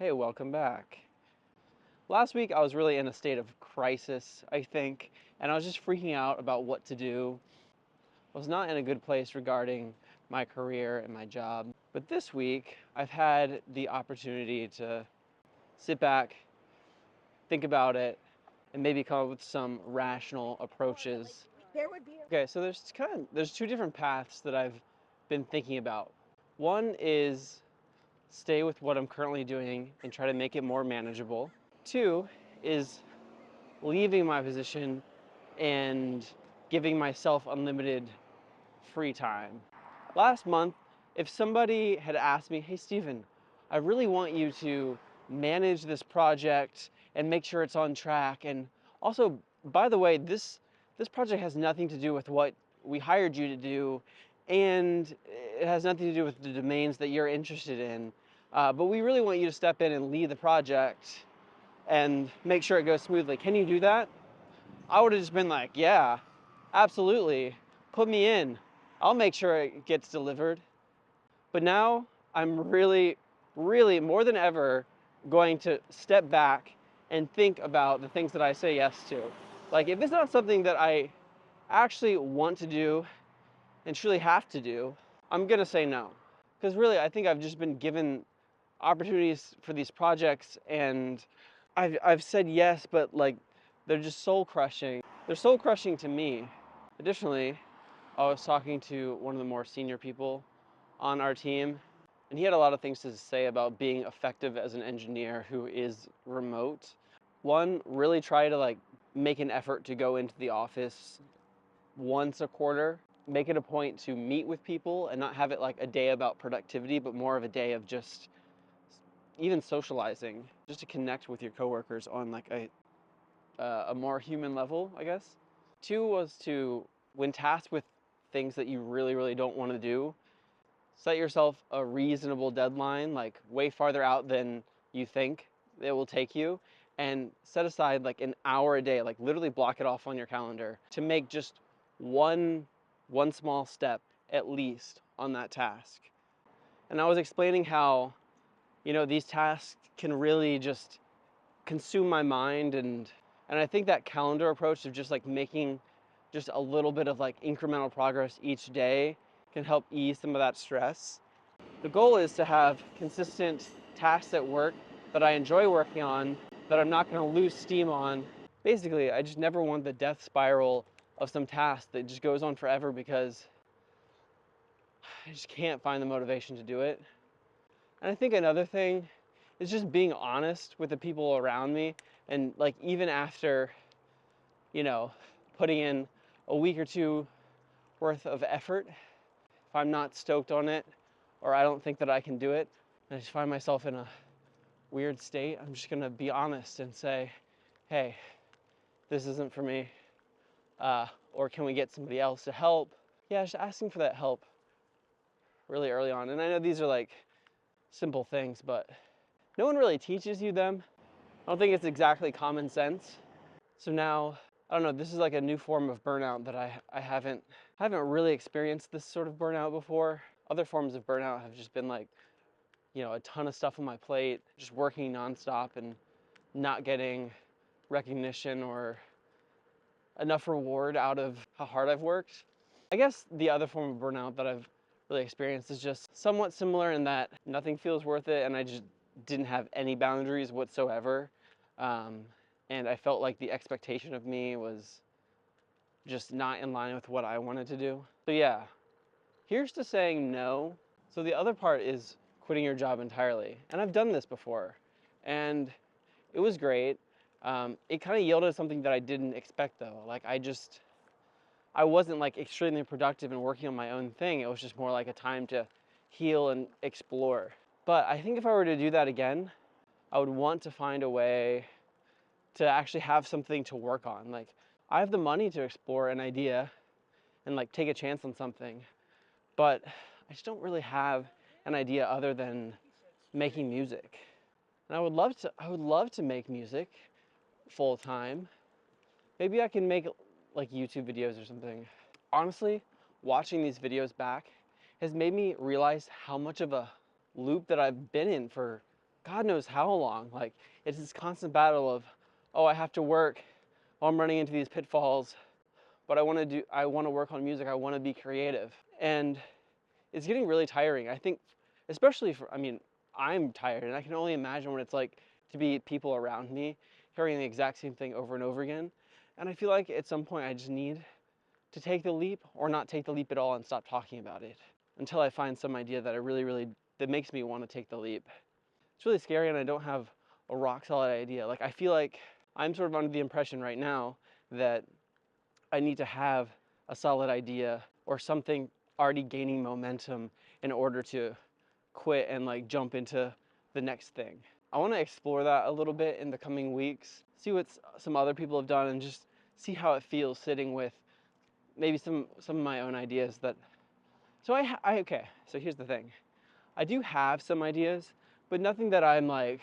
Hey, welcome back. Last week I was really in a state of crisis, I think, and I was just freaking out about what to do. I was not in a good place regarding my career and my job. But this week I've had the opportunity to sit back, think about it, and maybe come up with some rational approaches. Okay, so there's two different paths that I've been thinking about. One is stay with what I'm currently doing and try to make it more manageable. Two is leaving my position and giving myself unlimited free time. Last month, if somebody had asked me, hey Steven, I really want you to manage this project and make sure it's on track. And also, by the way, this project has nothing to do with what we hired you to do, and it has nothing to do with the domains that you're interested in. But we really want you to step in and lead the project and make sure it goes smoothly. Can you do that? I would have just been like, yeah, absolutely. Put me in. I'll make sure it gets delivered. But now I'm really, really more than ever going to step back and think about the things that I say yes to. Like, if it's not something that I actually want to do and truly have to do, I'm gonna say no. Because really, I think I've just been given opportunities for these projects, and I've said yes, but like they're just soul crushing. They're soul crushing to me. Additionally, I was talking to one of the more senior people on our team, and he had a lot of things to say about being effective as an engineer who is remote. One, really try to like make an effort to go into the office once a quarter. Make it a point to meet with people and not have it like a day about productivity, but more of a day of just even socializing, just to connect with your coworkers on like a more human level, I guess. Two was to, when tasked with things that you really, really don't want to do, set yourself a reasonable deadline, like way farther out than you think it will take you, and set aside like an hour a day, like literally block it off on your calendar to make just one small step at least on that task. And I was explaining how, these tasks can really just consume my mind, and I think that calendar approach of just like making just a little bit of like incremental progress each day can help ease some of that stress. The goal is to have consistent tasks at work that I enjoy working on, that I'm not going to lose steam on. Basically, I just never want the death spiral of some task that just goes on forever because I just can't find the motivation to do it. And I think another thing is just being honest with the people around me, and like even after, you know, putting in a week or two worth of effort, if I'm not stoked on it or I don't think that I can do it, and I just find myself in a weird state, I'm just gonna be honest and say, hey, this isn't for me, or can we get somebody else to help? Yeah, just asking for that help really early on. And I know these are like simple things, but no one really teaches you them. I don't think it's exactly common sense. So now, I don't know, this is like a new form of burnout that I haven't really experienced this sort of burnout before. Other forms of burnout have just been like, a ton of stuff on my plate, just working nonstop and not getting recognition or enough reward out of how hard I've worked. I guess the other form of burnout that I've really experienced is just somewhat similar in that nothing feels worth it, and I just didn't have any boundaries whatsoever. And I felt like the expectation of me was just not in line with what I wanted to do. So yeah, here's to saying no. So the other part is quitting your job entirely. And I've done this before, and it was great. It kind of yielded something that I didn't expect though. Like I wasn't like extremely productive and working on my own thing. It was just more like a time to heal and explore. But I think if I were to do that again, I would want to find a way to actually have something to work on. Like, I have the money to explore an idea and like take a chance on something, but I just don't really have an idea other than making music. And I would love to make music full time. Maybe I can make like YouTube videos or something. Honestly, watching these videos back has made me realize how much of a loop that I've been in for God knows how long. Like, it's this constant battle of, oh, I have to work, oh, I'm running into these pitfalls, but I want to work on music, I want to be creative. And it's getting really tiring. I think, especially for, I mean, I'm tired, and I can only imagine what it's like to be people around me hearing the exact same thing over and over again. And I feel like at some point I just need to take the leap, or not take the leap at all and stop talking about it until I find some idea that that makes me want to take the leap. It's really scary, and I don't have a rock solid idea. Like, I feel like I'm sort of under the impression right now that I need to have a solid idea or something already gaining momentum in order to quit and like jump into the next thing. I want to explore that a little bit in the coming weeks, see what some other people have done, and just see how it feels sitting with maybe some of my own ideas that. So okay. So here's the thing. I do have some ideas, but nothing that I'm like,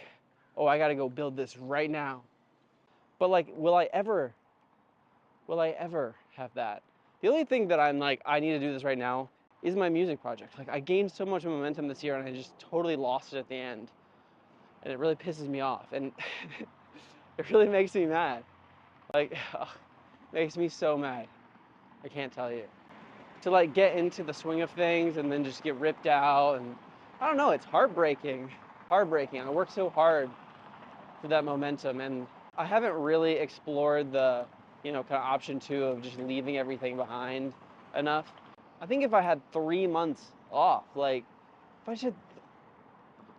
oh, I got to go build this right now. But like, will I ever have that? The only thing that I'm like, I need to do this right now is my music project. Like, I gained so much momentum this year and I just totally lost it at the end. And it really pisses me off. And it really makes me mad. Like, ugh, makes me so mad. I can't tell you. To like get into the swing of things and then just get ripped out. And I don't know, it's heartbreaking. Heartbreaking. I worked so hard for that momentum, and I haven't really explored the, kind of option two of just leaving everything behind enough. I think if I had 3 months off, like, if I should,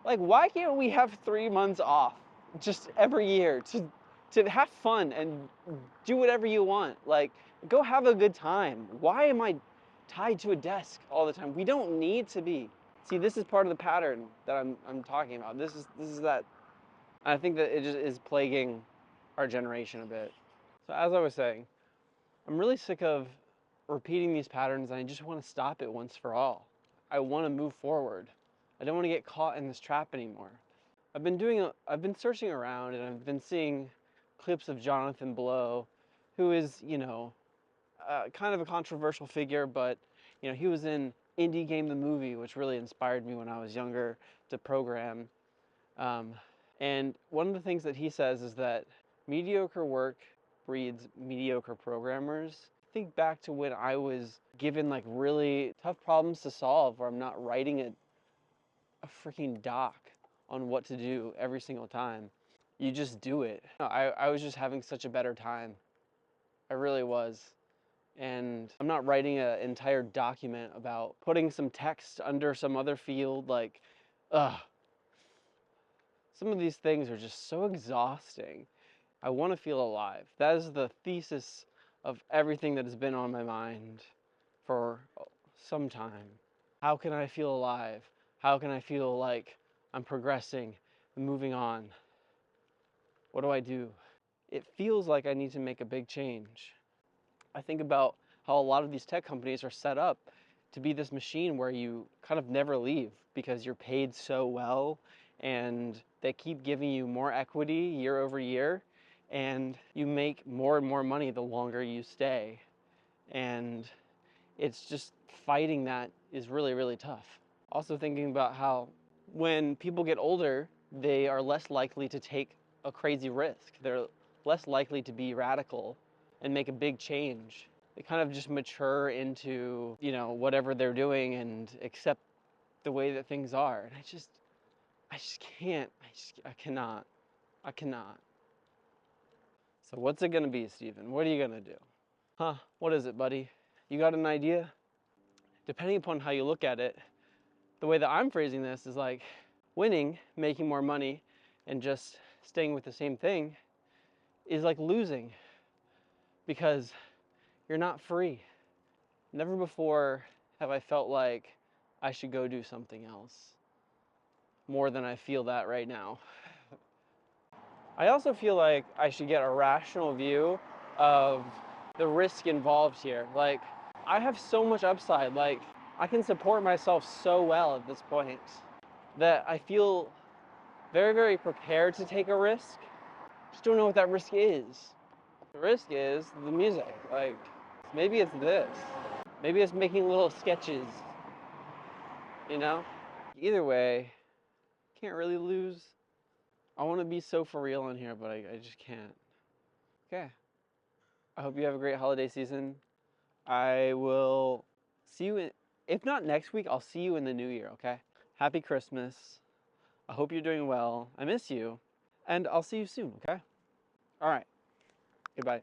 like, why can't we have 3 months off just every year to have fun and do whatever you want? Like, go have a good time. Why am I tied to a desk all the time? We don't need to be. See, this is part of the pattern that I'm talking about. This is that. I think that it just is plaguing our generation a bit. So as I was saying, I'm really sick of repeating these patterns, and I just want to stop it once for all. I want to move forward. I don't want to get caught in this trap anymore. I've been searching around, and I've been seeing clips of Jonathan Blow, who is, kind of a controversial figure, but, he was in Indie Game the Movie, which really inspired me when I was younger to program. And one of the things that he says is that mediocre work breeds mediocre programmers. Think back to when I was given like really tough problems to solve, where I'm not writing a freaking doc on what to do every single time. You just do it. I was just having such a better time. I really was. And I'm not writing an entire document about putting some text under some other field. Like, ugh. Some of these things are just so exhausting. I want to feel alive. That is the thesis of everything that has been on my mind for some time. How can I feel alive? How can I feel like I'm progressing and moving on? What do I do? It feels like I need to make a big change. I think about how a lot of these tech companies are set up to be this machine where you kind of never leave because you're paid so well, and they keep giving you more equity year over year, and you make more and more money the longer you stay. And it's just fighting that is really, really tough. Also thinking about how when people get older, they are less likely to take a crazy risk. They're less likely to be radical and make a big change. They kind of just mature into, whatever they're doing and accept the way that things are. And I just can't. I cannot. I cannot. So what's it gonna be, Stephen? What are you gonna do? Huh? What is it, buddy? You got an idea? Depending upon how you look at it, the way that I'm phrasing this is like winning, making more money, and just staying with the same thing is like losing, because you're not free. Never before have I felt like I should go do something else more than I feel that right now. I also feel like I should get a rational view of the risk involved here. Like, I have so much upside. Like, I can support myself so well at this point that I feel very, very prepared to take a risk. Just don't know what that risk is. The risk is the music. Like, maybe it's this. Maybe it's making little sketches, you know? Either way, can't really lose. I want to be so for real in here, but I just can't. Okay. I hope you have a great holiday season. I will see you in, if not next week, I'll see you in the new year, okay? Happy Christmas. I hope you're doing well. I miss you. And I'll see you soon, okay? All right. Goodbye.